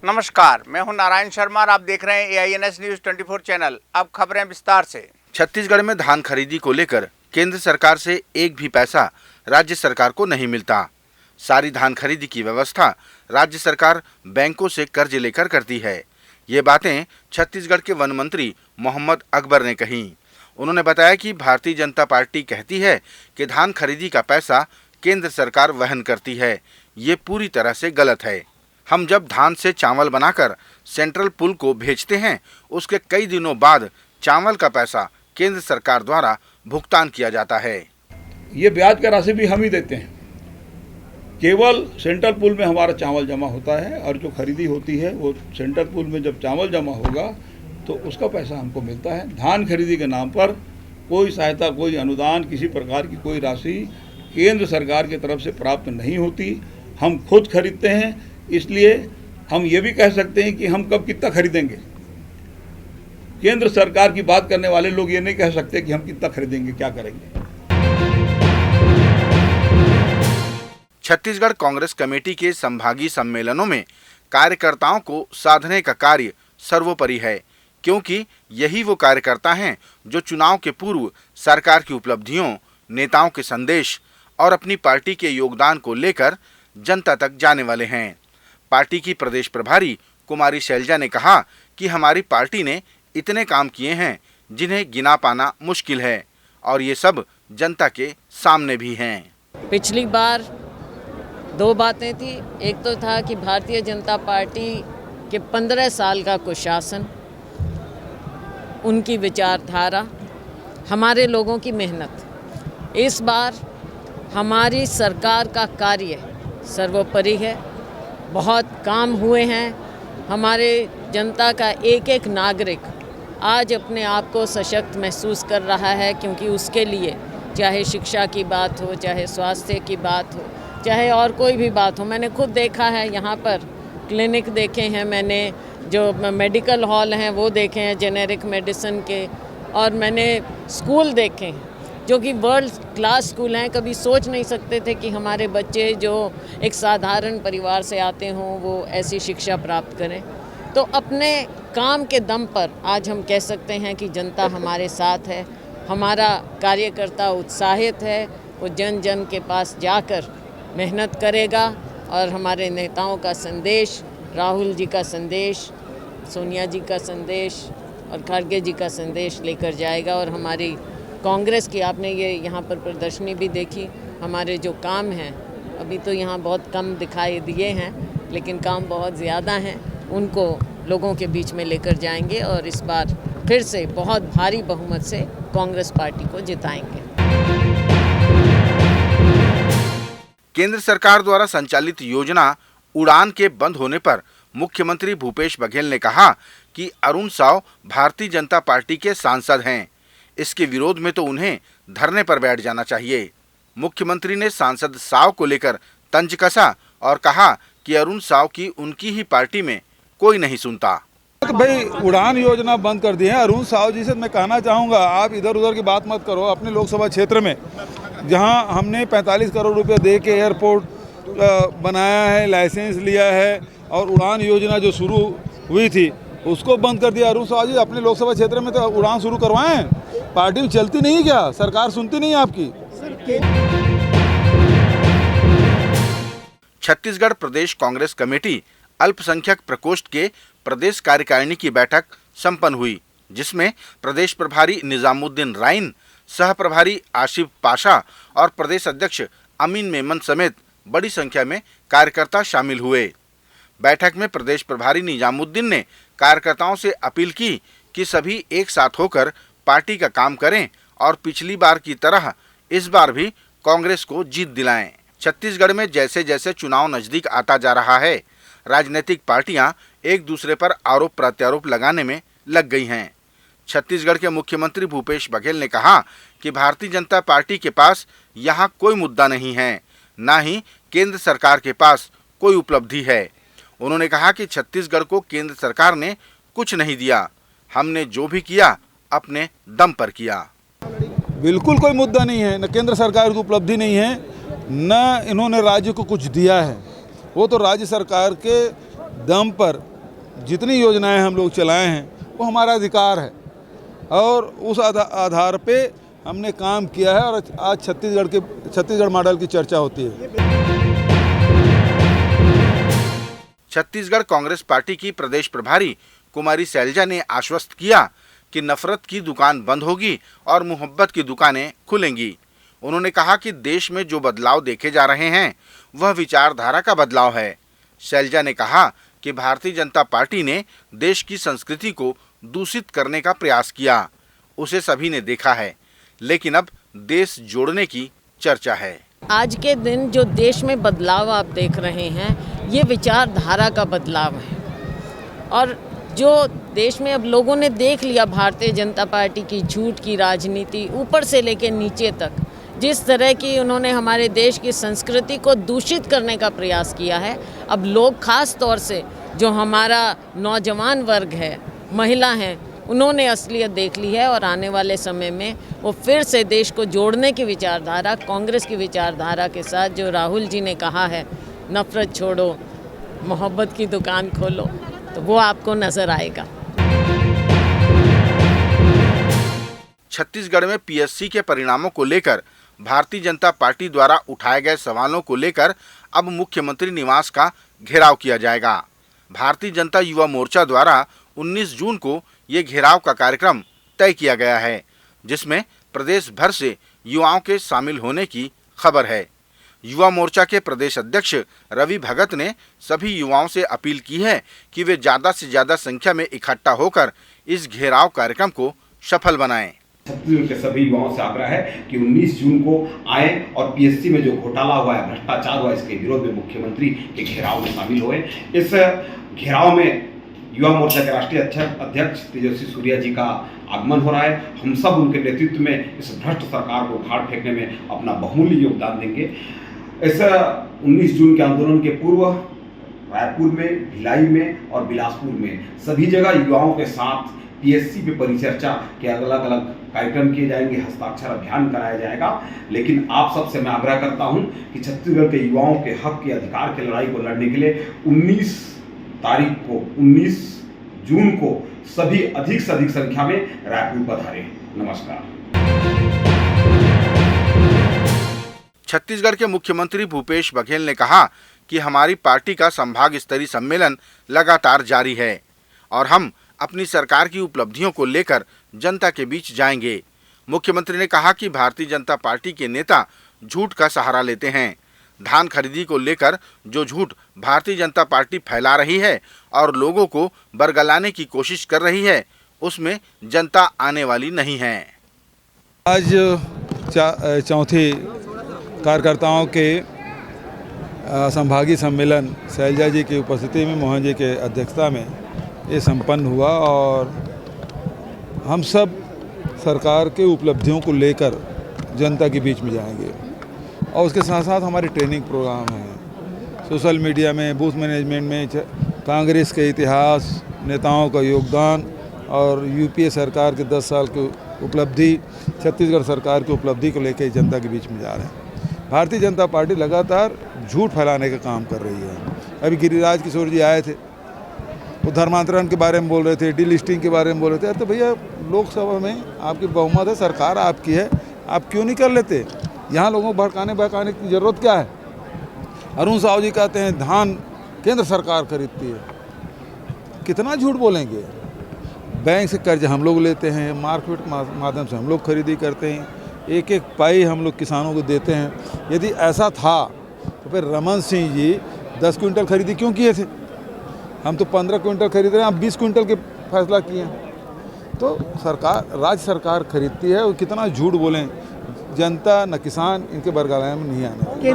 नमस्कार, मैं हूं नारायण शर्मा और आप देख रहे हैं AINS न्यूज 24 चैनल। अब खबरें विस्तार से। छत्तीसगढ़ में धान खरीदी को लेकर केंद्र सरकार से एक भी पैसा राज्य सरकार को नहीं मिलता। सारी धान खरीदी की व्यवस्था राज्य सरकार बैंकों से कर्ज लेकर करती है। ये बातें छत्तीसगढ़ के वन मंत्री मोहम्मद अकबर ने कही। उन्होंने बताया कि भारतीय जनता पार्टी कहती है कि धान खरीदी का पैसा केंद्र सरकार वहन करती है। ये पूरी तरह से गलत है। हम जब धान से चावल बनाकर सेंट्रल पूल को भेजते हैं, उसके कई दिनों बाद चावल का पैसा केंद्र सरकार द्वारा भुगतान किया जाता है। ये ब्याज का राशि भी हम ही देते हैं। केवल सेंट्रल पूल में हमारा चावल जमा होता है और जो खरीदी होती है वो सेंट्रल पूल में जब चावल जमा होगा तो उसका पैसा हमको मिलता है। धान खरीदी के नाम पर कोई सहायता, कोई अनुदान, किसी प्रकार की कोई राशि केंद्र सरकार की तरफ से प्राप्त नहीं होती। हम खुद खरीदते हैं, इसलिए हम ये भी कह सकते हैं कि हम कब कितना खरीदेंगे। केंद्र सरकार की बात करने वाले लोग ये नहीं कह सकते कि हम कितना खरीदेंगे, क्या करेंगे। छत्तीसगढ़ कांग्रेस कमेटी के संभागीय सम्मेलनों में कार्यकर्ताओं को साधने का कार्य सर्वोपरि है, क्योंकि यही वो कार्यकर्ता हैं जो चुनाव के पूर्व सरकार की उपलब्धियों, नेताओं के संदेश और अपनी पार्टी के योगदान को लेकर जनता तक जाने वाले हैं। पार्टी की प्रदेश प्रभारी कुमारी शैलजा ने कहा कि हमारी पार्टी ने इतने काम किए हैं जिन्हें गिना पाना मुश्किल है और ये सब जनता के सामने भी हैं। पिछली बार दो बातें थी। एक तो था कि भारतीय जनता पार्टी के 15 साल का कुशासन, उनकी विचारधारा, हमारे लोगों की मेहनत। इस बार हमारी सरकार का कार्य सर्वोपरि है। बहुत काम हुए हैं। हमारे जनता का एक एक नागरिक आज अपने आप को सशक्त महसूस कर रहा है, क्योंकि उसके लिए चाहे शिक्षा की बात हो, चाहे स्वास्थ्य की बात हो, चाहे और कोई भी बात हो। मैंने खुद देखा है, यहाँ पर क्लिनिक देखे हैं मैंने, जो मेडिकल हॉल हैं वो देखे हैं जेनेरिक मेडिसिन के, और मैंने स्कूल देखे हैं जो कि वर्ल्ड क्लास स्कूल हैं। कभी सोच नहीं सकते थे कि हमारे बच्चे जो एक साधारण परिवार से आते हों वो ऐसी शिक्षा प्राप्त करें। तो अपने काम के दम पर आज हम कह सकते हैं कि जनता हमारे साथ है। हमारा कार्यकर्ता उत्साहित है, वो जन जन के पास जाकर मेहनत करेगा और हमारे नेताओं का संदेश, राहुल जी का संदेश, सोनिया जी का संदेश और खड़गे जी का संदेश लेकर जाएगा। और हमारी कांग्रेस की आपने ये यहाँ पर प्रदर्शनी भी देखी। हमारे जो काम हैं अभी तो यहाँ बहुत कम दिखाई दिए हैं, लेकिन काम बहुत ज़्यादा हैं, उनको लोगों के बीच में लेकर जाएंगे और इस बार फिर से बहुत भारी बहुमत से कांग्रेस पार्टी को जिताएंगे। केंद्र सरकार द्वारा संचालित योजना उड़ान के बंद होने पर मुख्यमंत्री भूपेश बघेल ने कहा कि अरुण साव भारतीय जनता पार्टी के सांसद हैं। इसके विरोध में तो उन्हें धरने पर बैठ जाना चाहिए। मुख्यमंत्री ने सांसद साव को लेकर तंज कसा और कहा कि अरुण साव की उनकी ही पार्टी में कोई नहीं सुनता। तो भाई उड़ान योजना बंद कर दी है। अरुण साव जी से मैं कहना चाहूँगा, आप इधर उधर की बात मत करो। अपने लोकसभा क्षेत्र में जहाँ हमने 45 करोड़ रुपये दे के एयरपोर्ट बनाया है, लाइसेंस लिया है और उड़ान योजना जो शुरू हुई थी उसको बंद कर दिया। अरुण साव जी अपने लोकसभा क्षेत्र में तो उड़ान शुरू करवाएं। पार्टी में चलती नहीं क्या? सरकार सुनती नहीं आपकी? छत्तीसगढ़ प्रदेश कांग्रेस कमेटी अल्पसंख्यक प्रकोष्ठ के प्रदेश कार्यकारिणी की बैठक संपन्न हुई, जिसमें प्रदेश प्रभारी निजामुद्दीन राइन, सह प्रभारी आशिफ पाशा और प्रदेश अध्यक्ष अमीन मेमन समेत बड़ी संख्या में कार्यकर्ता शामिल हुए। बैठक में प्रदेश प्रभारी निजामुद्दीन ने कार्यकर्ताओं से अपील की कि सभी एक साथ होकर पार्टी का काम करें और पिछली बार की तरह इस बार भी कांग्रेस को जीत दिलाएं। छत्तीसगढ़ में जैसे जैसे चुनाव नजदीक आता जा रहा है, राजनीतिक पार्टियां एक दूसरे पर आरोप प्रत्यारोप लगाने में लग गई हैं। छत्तीसगढ़ के मुख्यमंत्री भूपेश बघेल ने कहा कि भारतीय जनता पार्टी के पास यहाँ कोई मुद्दा नहीं है, न ही केंद्र सरकार के पास कोई उपलब्धि है। उन्होंने कहा कि छत्तीसगढ़ को केंद्र सरकार ने कुछ नहीं दिया, हमने जो भी किया अपने दम पर किया। बिल्कुल कोई मुद्दा नहीं है, न केंद्र सरकार की उपलब्धि नहीं है, न इन्होंने राज्य को कुछ दिया है। वो तो राज्य सरकार के दम पर जितनी योजनाएं हम लोग चलाए हैं वो हमारा अधिकार है और उस आधार पे हमने काम किया है और आज छत्तीसगढ़ मॉडल की चर्चा होती है। छत्तीसगढ़ कांग्रेस पार्टी की प्रदेश प्रभारी कुमारी शैलजा ने आश्वस्त किया कि नफरत की दुकान बंद होगी और मोहब्बत की दुकानें खुलेंगी। उन्होंने कहा कि देश में जो बदलाव देखे जा रहे हैं वह विचारधारा का बदलाव है। शैलजा ने कहा कि भारतीय जनता पार्टी ने देश की संस्कृति को दूषित करने का प्रयास किया, उसे सभी ने देखा है, लेकिन अब देश जोड़ने की चर्चा है। आज के दिन जो देश में बदलाव आप देख रहे हैं ये विचारधारा का बदलाव है और जो देश में अब लोगों ने देख लिया भारतीय जनता पार्टी की झूठ की राजनीति ऊपर से लेकर नीचे तक, जिस तरह की उन्होंने हमारे देश की संस्कृति को दूषित करने का प्रयास किया है। अब लोग खास तौर से जो हमारा नौजवान वर्ग है, महिला हैं, उन्होंने असलियत देख ली है और आने वाले समय में वो फिर से देश को जोड़ने की विचारधारा, कांग्रेस की विचारधारा के साथ जो राहुल जी ने कहा है नफरत छोड़ो मोहब्बत की दुकान खोलो, तो वो आपको नजर आएगा। छत्तीसगढ़ में पीएससी के परिणामों को लेकर भारतीय जनता पार्टी द्वारा उठाए गए सवालों को लेकर अब मुख्यमंत्री निवास का घेराव किया जाएगा। भारतीय जनता युवा मोर्चा द्वारा 19 जून को ये घेराव का कार्यक्रम तय किया गया है, जिसमें प्रदेश भर से युवाओं के शामिल होने की खबर है। युवा मोर्चा के प्रदेश अध्यक्ष रवि भगत ने सभी युवाओं से अपील की है कि वे ज़्यादा से ज़्यादा संख्या में इकट्ठा होकर इस घेराव कार्यक्रम को सफल बनाएं। छत्तीसगढ़ के सभी युवाओं से आग्रह है कि 19 जून को आए और पीएससी में जो घोटाला हुआ है, भ्रष्टाचार हुआ है, इसके विरोध में मुख्यमंत्री के घेराव में शामिल हुए। इस घेराव में युवा मोर्चा के राष्ट्रीय अध्यक्ष तेजस्वी सूर्या जी का आगमन हो रहा है। हम सब उनके नेतृत्व में इस भ्रष्ट सरकार को उखाड़ फेंकने में अपना बहुमूल्य योगदान देंगे। इस 19 जून के आंदोलन के पूर्व रायपुर में, भिलाई में और बिलासपुर में सभी जगह युवाओं के साथ पीएससी पे परिचर्चा के अलग अलग कार्यक्रम किए जाएंगे, हस्ताक्षर अभियान कराया जाएगा। लेकिन आप सबसे मैं आग्रह करता हूं कि छत्तीसगढ़ के युवाओं के हक के अधिकार की लड़ाई को लड़ने के लिए 19 तारीख को, 19 जून को सभी अधिक से अधिक संख्या में रायपुर पधारें। नमस्कार। छत्तीसगढ़ के मुख्यमंत्री भूपेश बघेल ने कहा कि हमारी पार्टी का संभाग स्तरीय सम्मेलन लगातार जारी है और हम अपनी सरकार की उपलब्धियों को लेकर जनता के बीच जाएंगे। मुख्यमंत्री ने कहा कि भारतीय जनता पार्टी के नेता झूठ का सहारा लेते हैं। धान खरीदी को लेकर जो झूठ भारतीय जनता पार्टी फैला रही है और लोगों को बरगलाने की कोशिश कर रही है, उसमें जनता आने वाली नहीं है। आज चौथी कार्यकर्ताओं के संभागीय सम्मेलन शैलजा जी की उपस्थिति में, मोहन जी के अध्यक्षता में ये संपन्न हुआ और हम सब सरकार के उपलब्धियों को लेकर जनता के बीच में जाएंगे और उसके साथ साथ हमारे ट्रेनिंग प्रोग्राम हैं। सोशल मीडिया में, बूथ मैनेजमेंट में कांग्रेस के इतिहास, नेताओं का योगदान और यूपीए सरकार के 10 साल की उपलब्धि, छत्तीसगढ़ सरकार की उपलब्धि को लेकर जनता के बीच में जा रहे हैं। भारतीय जनता पार्टी लगातार झूठ फैलाने का काम कर रही है। अभी गिरिराज किशोर जी आए थे, वो धर्मांतरण के बारे में बोल रहे थे, डीलिस्टिंग के बारे में बोल रहे थे। तो भैया लोकसभा में आपकी बहुमत है, सरकार आपकी है, आप क्यों नहीं कर लेते? यहाँ लोगों को भड़काने की ज़रूरत क्या है? अरुण साहू जी कहते हैं धान केंद्र सरकार खरीदती है। कितना झूठ बोलेंगे? बैंक से कर्ज हम लोग लेते हैं, मार्केट माध्यम से हम लोग खरीदी करते हैं, एक एक पाई हम लोग किसानों को देते हैं। यदि ऐसा था तो फिर रमन सिंह जी 10 क्विंटल खरीदी क्यों किए थे? हम तो 15 क्विंटल खरीद रहे हैं, आप 20 क्विंटल के फैसला किए हैं। तो सरकार, राज्य सरकार खरीदती है और कितना झूठ बोलें, जनता न किसान इनके बरगलाने में नहीं आने वाले।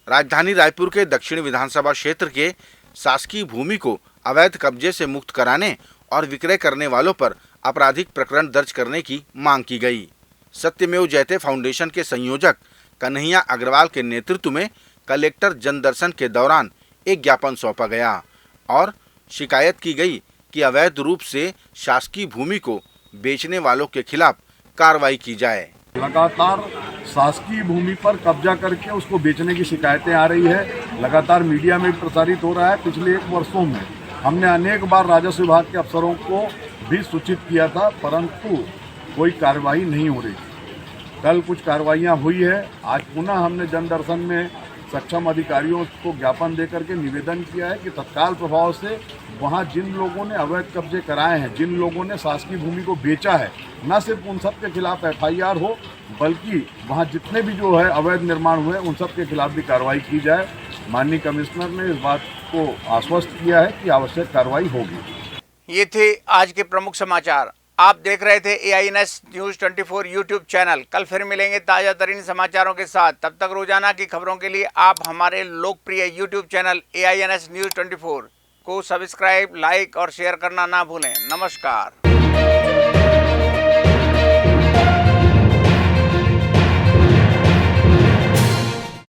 राजधानी रायपुर के दक्षिण विधानसभा क्षेत्र के शासकीय भूमि को अवैध कब्जे से मुक्त कराने और विक्रय करने वालों पर आपराधिक प्रकरण दर्ज करने की मांग की गई। सत्यमेव जयते फाउंडेशन के संयोजक कन्हैया अग्रवाल के नेतृत्व में कलेक्टर जनदर्शन के दौरान एक ज्ञापन सौंपा गया और शिकायत की गई कि अवैध रूप से शासकीय भूमि को बेचने वालों के खिलाफ कार्रवाई की जाए। लगातार शासकीय भूमि पर कब्जा करके उसको बेचने की शिकायतें आ रही है लगातार मीडिया में भी प्रसारित हो रहा है। पिछले 1 वर्षों में हमने अनेक बार राजस्व विभाग के अफसरों को भी सूचित किया था, परंतु कोई कार्रवाई नहीं हो रही। कल कुछ कार्रवाइयाँ हुई है। आज पुनः हमने जनदर्शन में सक्षम अधिकारियों को ज्ञापन देकर के निवेदन किया है कि तत्काल प्रभाव से वहाँ जिन लोगों ने अवैध कब्जे कराए हैं, जिन लोगों ने शासकीय भूमि को बेचा है, न सिर्फ उन सब के खिलाफ FIR हो, बल्कि वहाँ जितने भी जो है अवैध निर्माण हुए उन सब के खिलाफ भी कार्रवाई की जाए। माननीय कमिश्नर ने इस बात को आश्वस्त किया है कि आवश्यक कार्रवाई होगी। ये थे आज के प्रमुख समाचार। आप देख रहे थे AINS न्यूज 24 यूट्यूब चैनल। कल फिर मिलेंगे ताजा तरीन समाचारों के साथ। तब तक रोजाना की खबरों के लिए आप हमारे लोकप्रिय यूट्यूब चैनल AINS न्यूज 24 को सब्सक्राइब, लाइक और शेयर करना ना भूलें। नमस्कार।